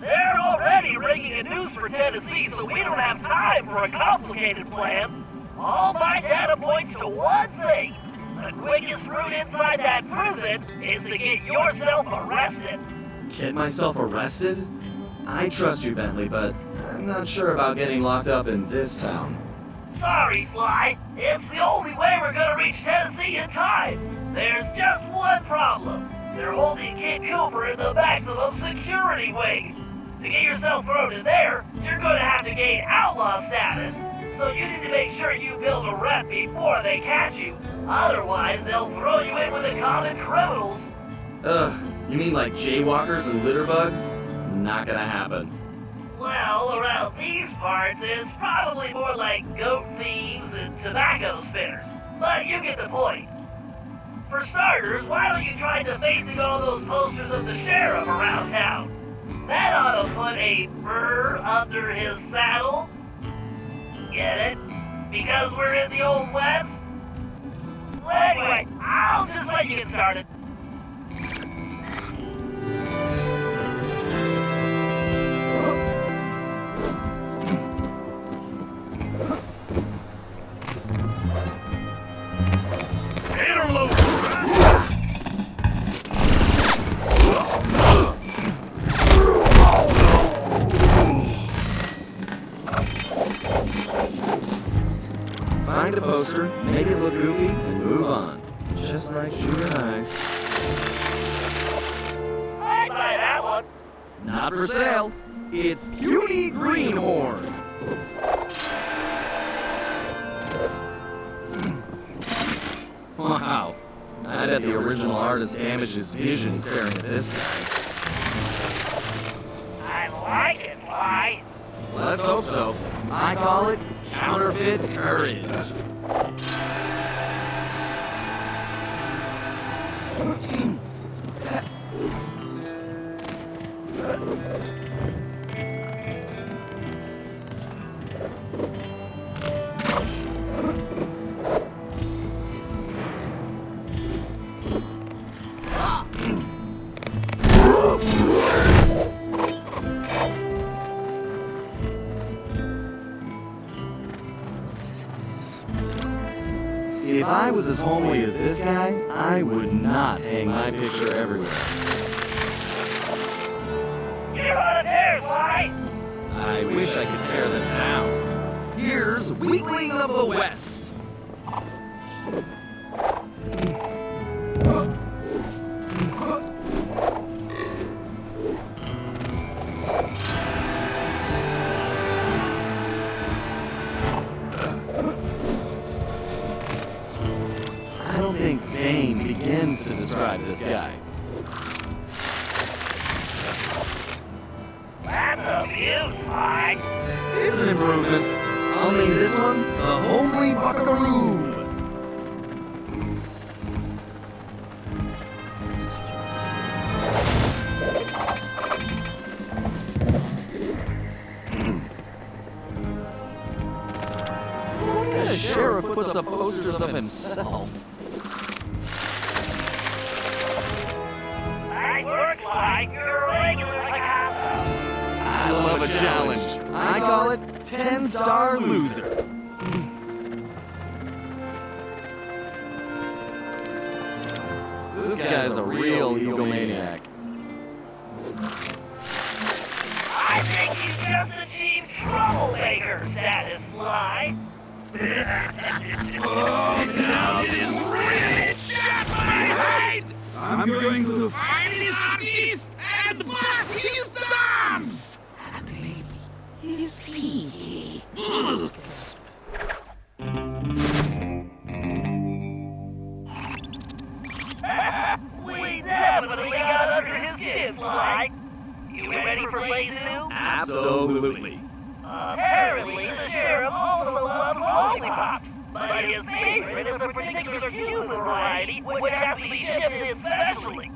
They're already rigging a noose for Tennessee, so we don't have time for a complicated plan. All my data points to one thing. The quickest route inside that prison is to get yourself arrested. Get myself arrested? I trust you, Bentley, but I'm not sure about getting locked up in this town. Sorry, Sly. It's the only way we're gonna reach Tennessee in time. There's just one problem. They're holding Kid Cooper in the maximum security wing. To get yourself thrown in there, you're gonna have to gain outlaw status, so you need to make sure you build a rep before they catch you. Otherwise, they'll throw you in with the common criminals. Ugh, you mean like jaywalkers and litterbugs? Not gonna happen. Well, around these parts, it's probably more like goat thieves and tobacco spinners. But you get the point. For starters, why don't you try defacing all those posters of the sheriff around town? That ought to put a burr under his saddle. Get it? Because we're in the Old West? Well, anyway, I'll just let you get started. Find a poster, make it look goofy, and move on. Just like you and I. I'd buy that one. Not for sale. It's Puny Greenhorn. Wow. I bet the original artist damaged his vision staring at this guy. I like it, Sly. Let's hope so. I call it counterfeit courage. If I was as homely as this guy, I would not hang my picture everywhere. You're on a tear, Sly. I wish I could tear them down. Here's Weakling of the West. I don't think vain begins to describe this guy. That's a view, Sly. It's an improvement. I'll name this one the Homely Buckaroo. What kind of sheriff puts up posters of himself? Nice work, Sly. You're a regular Picasso. I love a challenge. I call it 10-star loser. This guy's a real egomaniac. I think you just achieved troublemaker status, Sly. Oh, now it is really shut my head! I'm going to find this artist and bust his thumbs! I believe he's greedy. We definitely got under his skin, Sly. You ready for phase 2? Absolutely. Apparently, the sheriff also loves lollipops, but his favorite is a particular human variety which has to be shipped in specially.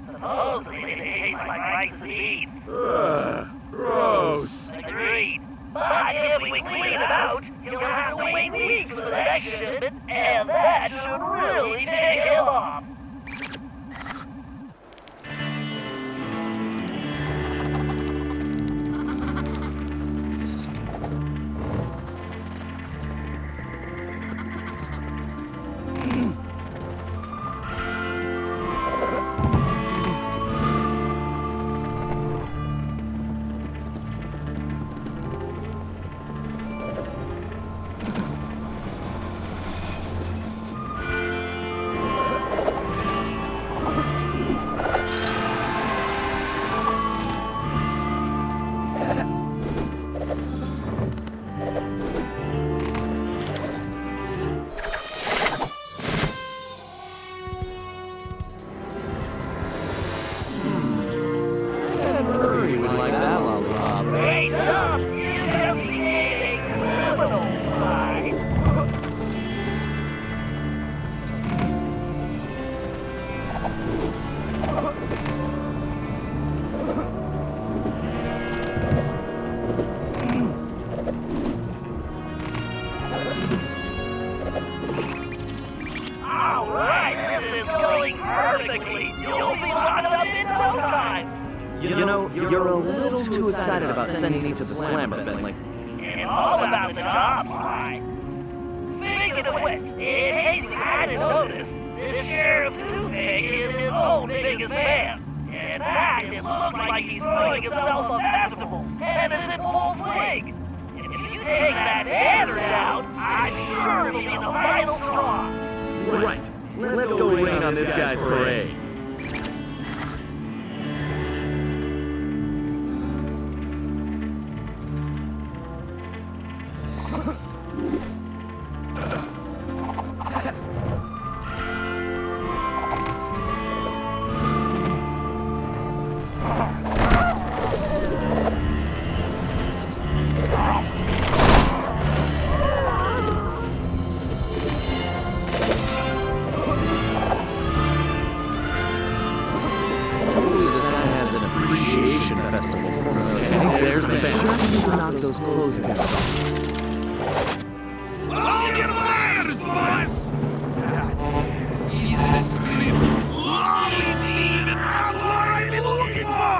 Supposedly, they taste like rice and beans. Ugh, gross. Agreed. shipment, and that should really take him off. Great enough! You have a criminal mind. All right, this is going perfectly. You'll be locked up in no time. You know, you're a little too excited about sending me to the slammer, Bentley. It's all about the job, alright. Speaking of which, in case you hadn't noticed, this Sheriff Two-Pig is his own biggest fan. In fact, it looks like he's throwing himself a festival, and it's in full swing. If you take that banner down, I'm sure it'll be the final straw. Right. Let's go rain on this guy's parade. Appreciation Festival. There's the band. Knock those clothespins off. Hold your fires, boys! He's the spirit, lonely thief, and not what I've been looking for!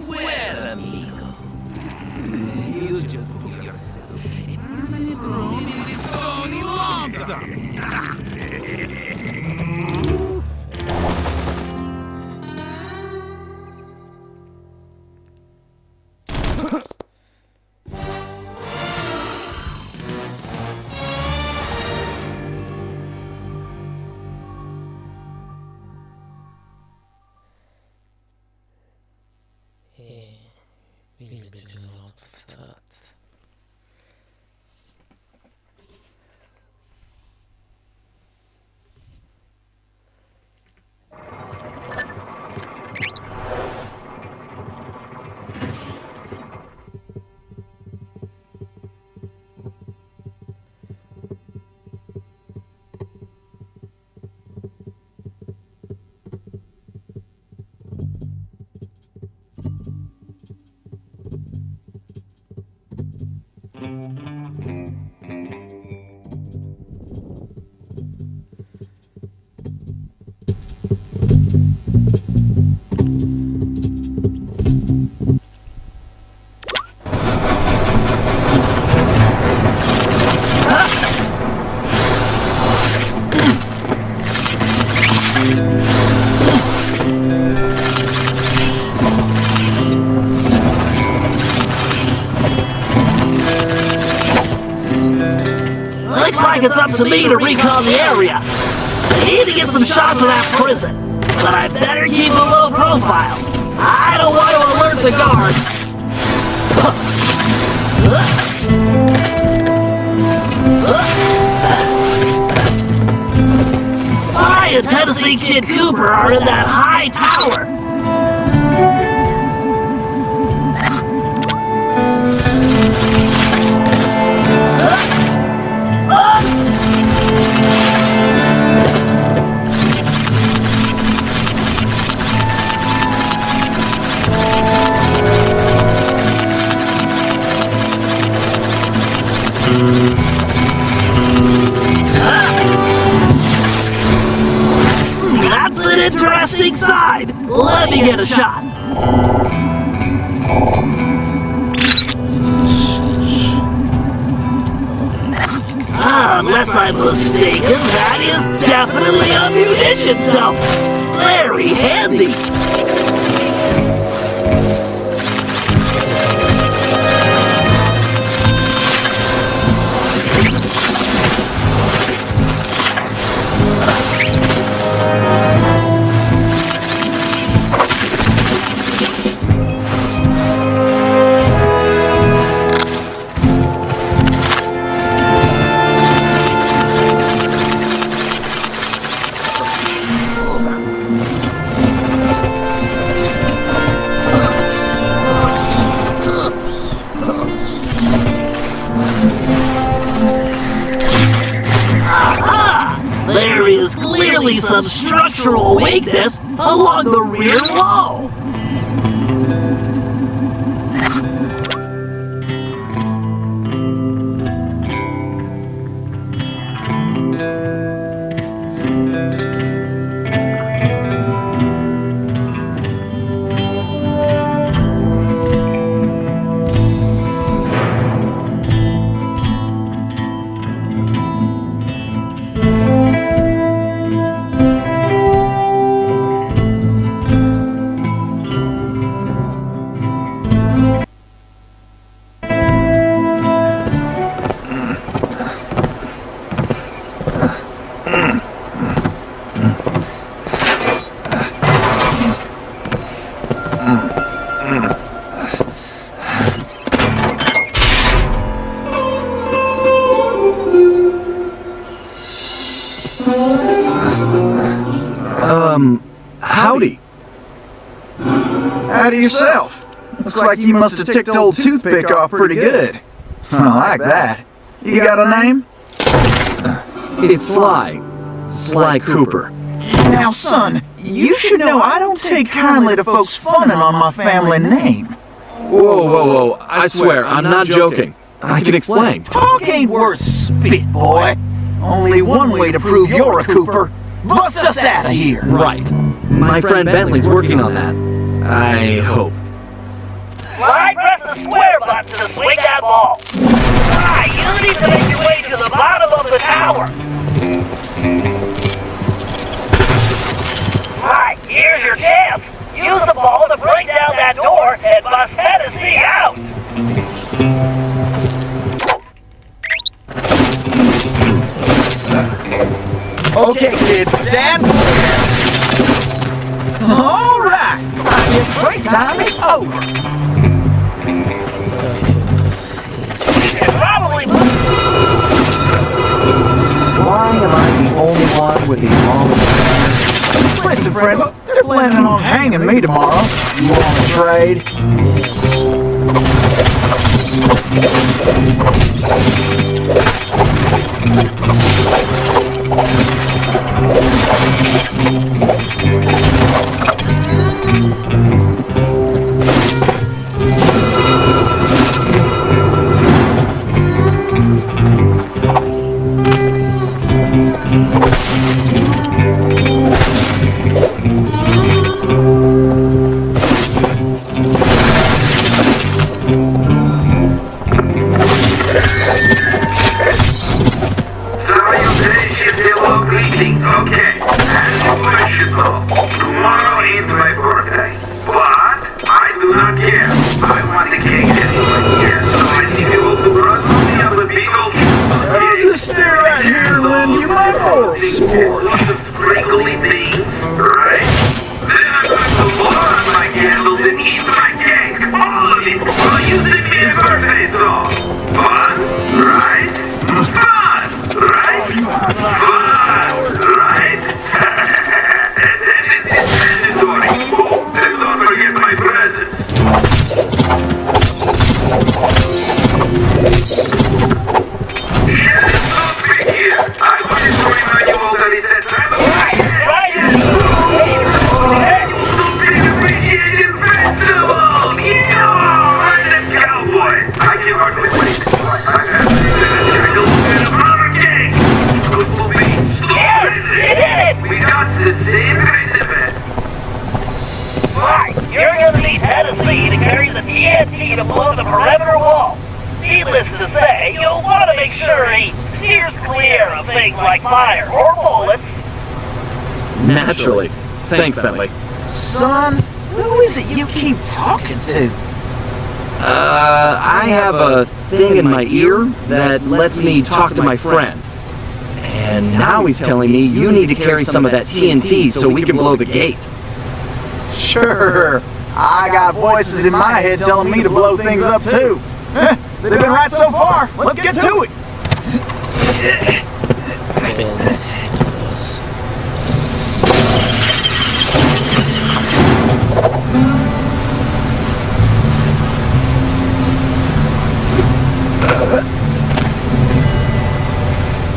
Well, amigo. You just put yourself in a permanent room in this stony lonesome. Vill du något förstört? Looks like it's up to me to recon the area. I need to get some shots of that prison, but I better keep a low profile. I don't want to alert the guards. I and Tennessee Kid Cooper are in that high tower. interesting side. Let me get a shot. Unless I'm mistaken, that is definitely a munitions dump. Very handy. There is clearly some structural weakness along the rear wall. Howdy. Howdy yourself. Looks like you must have ticked old Toothpick off pretty good. I like that. You got a name? It's Sly. Sly Cooper. Now, son, you should know I don't take kindly to folks funning on my family name. Whoa. I swear, I'm not joking. I can explain. Talk ain't worth spit, boy. Only one way to prove you're a Cooper. Bust us out of here. Right. My friend Bentley's working on that. I hope. Sly, press the square button to swing that ball. Sly, you need to make your way to the bottom of the tower. Sly, here's your chance. Use the ball to break down that door and bust Tennessee out. Okay, kids, stand. All right. I guess break time is over. Probably. Why am I the only one with the longest? Listen, friend, they're planning on hanging me tomorrow. You want to trade? Right. TNT to blow the perimeter wall. Needless to say, you'll want to make sure he steers clear of things like fire or bullets. Naturally. Thanks, Bentley. Son, who is it you keep talking to? I have a thing in my ear that lets me talk to my friend. And now he's telling me you need to carry some of that TNT so we can blow the gate. Sure. I got voices in my head telling me to blow things up too. They've been right so far. Let's get to it.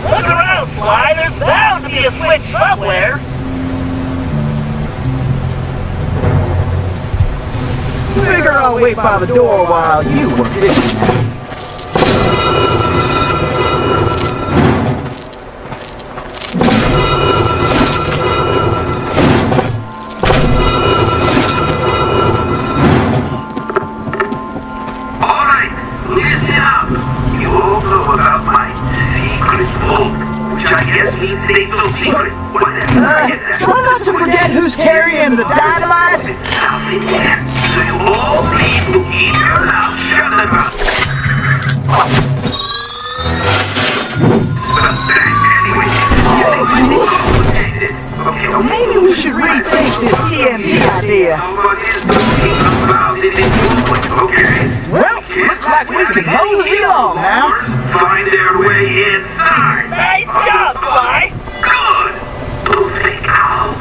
Look around, Sly. There's bound to be a switch somewhere. Figure I'll wait by the door while you work it. Alright, listen up. You all know about my secret vault, which I guess means they so secret. Whatever, I get that. Try not to forget who's carrying the dynamite. Nothing yet. So you all need to keep your mouth shut about it. Anyway, okay, Maybe we should rethink this TNT idea. nobody's talking about it in English, okay? Well, looks like we can mosey along now. Find their way inside. Nice job, Sly. Good. Moving out.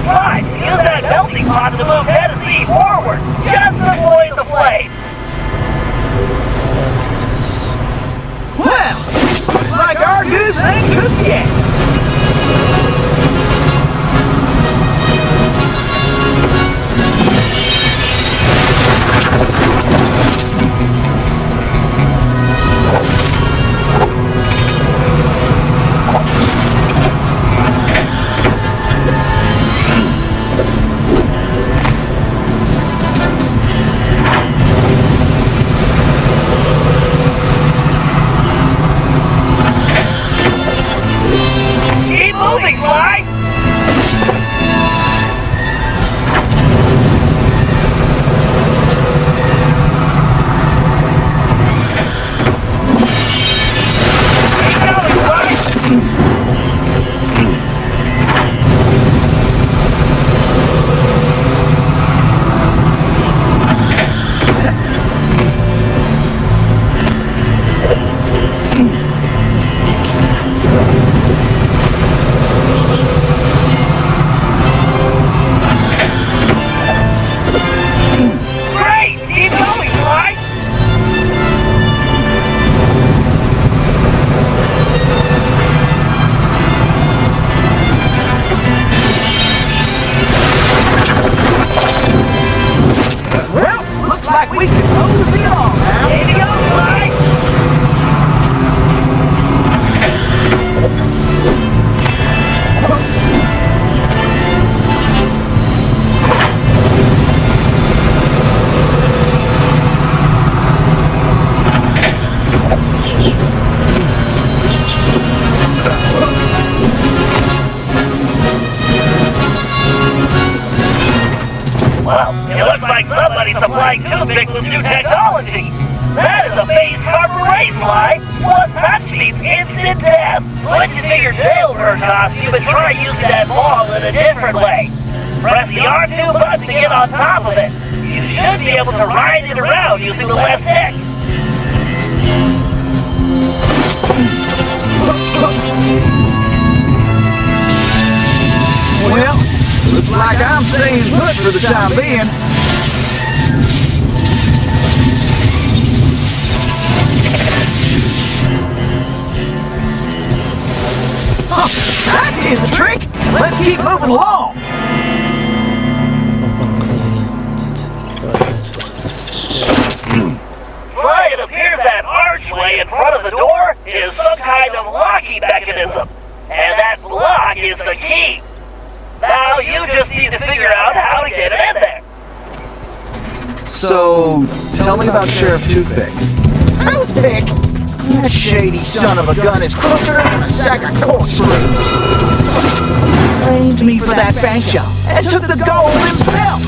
Sly, use that melting pot to move Tennessee forward. Just avoid the flame. Well, looks like our goose ain't cooked yet. Keep moving, Sly. Keep going, Sly. Great! Keep going, Sly. Well, looks like we can mosey along now. Here you go, Sly. Well, it looks like somebody's supplying toothpicks with new technology. That is a phase harbor race line. One touch means instant death. Switch it to your jailbird costume and try using that ball in a different way. Press the R2 button to get on top of it. You should be able to ride it around using the left stick. Well, looks like I'm staying put for the time being. That did the trick. Let's keep moving along. Sly, it appears that archway in front of the door Tell me about Sheriff Toothpick. Toothpick? That shady son of a gun is crooker than a sack of corkscrews. Blamed me for that bank job and took the gold himself.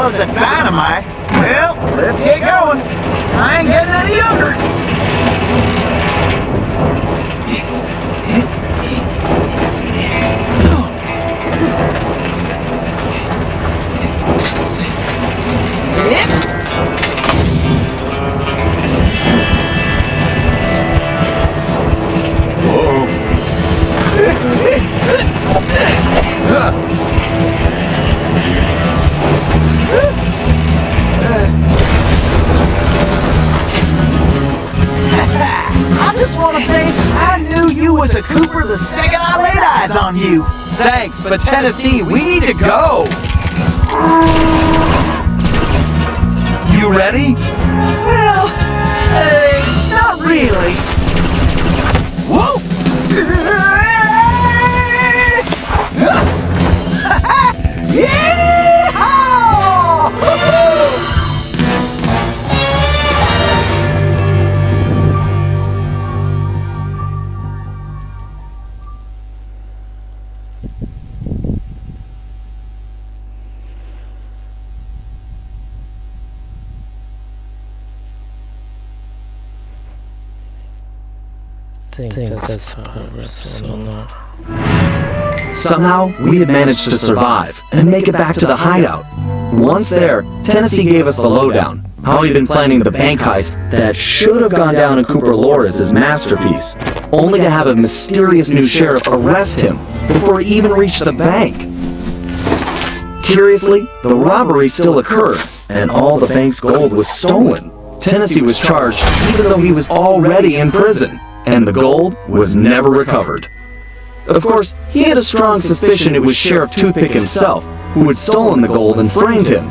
The dynamite? Well, let's get going. I ain't getting any younger. I just want to say I knew you was a Cooper the second I laid eyes on you. thanks, but Tennessee, we need to go. You ready? Well, not really. Whoa! I think that's how it works. Somehow, we had managed to survive and make it back to the hideout. Once there, Tennessee gave us the lowdown, how he'd been planning the bank heist that should have gone down in Cooper lore as his masterpiece, only to have a mysterious new sheriff arrest him before he even reached the bank. Curiously, the robbery still occurred, and all the bank's gold was stolen. Tennessee was charged even though he was already in prison, and the gold was never recovered. Of course, he had a strong suspicion it was Sheriff Toothpick himself who had stolen the gold and framed him.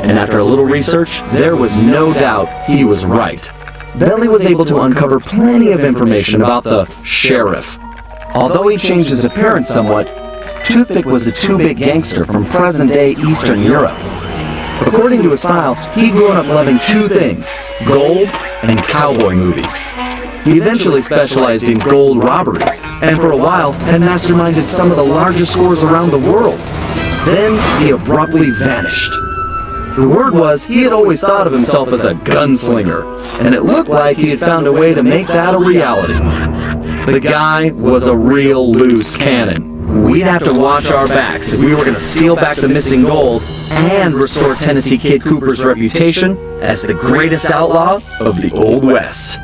And after a little research, there was no doubt he was right. Bentley was able to uncover plenty of information about the sheriff. Although he changed his appearance somewhat, Toothpick was a two-bit gangster from present-day Eastern Europe. According to his file, he'd grown up loving two things: gold and cowboy movies. He eventually specialized in gold robberies, and for a while had masterminded some of the largest scores around the world. Then he abruptly vanished. The word was he had always thought of himself as a gunslinger, and it looked like he had found a way to make that a reality. The guy was a real loose cannon. We'd have to watch our backs if we were going to steal back the missing gold and restore Tennessee Kid Cooper's reputation as the greatest outlaw of the Old West.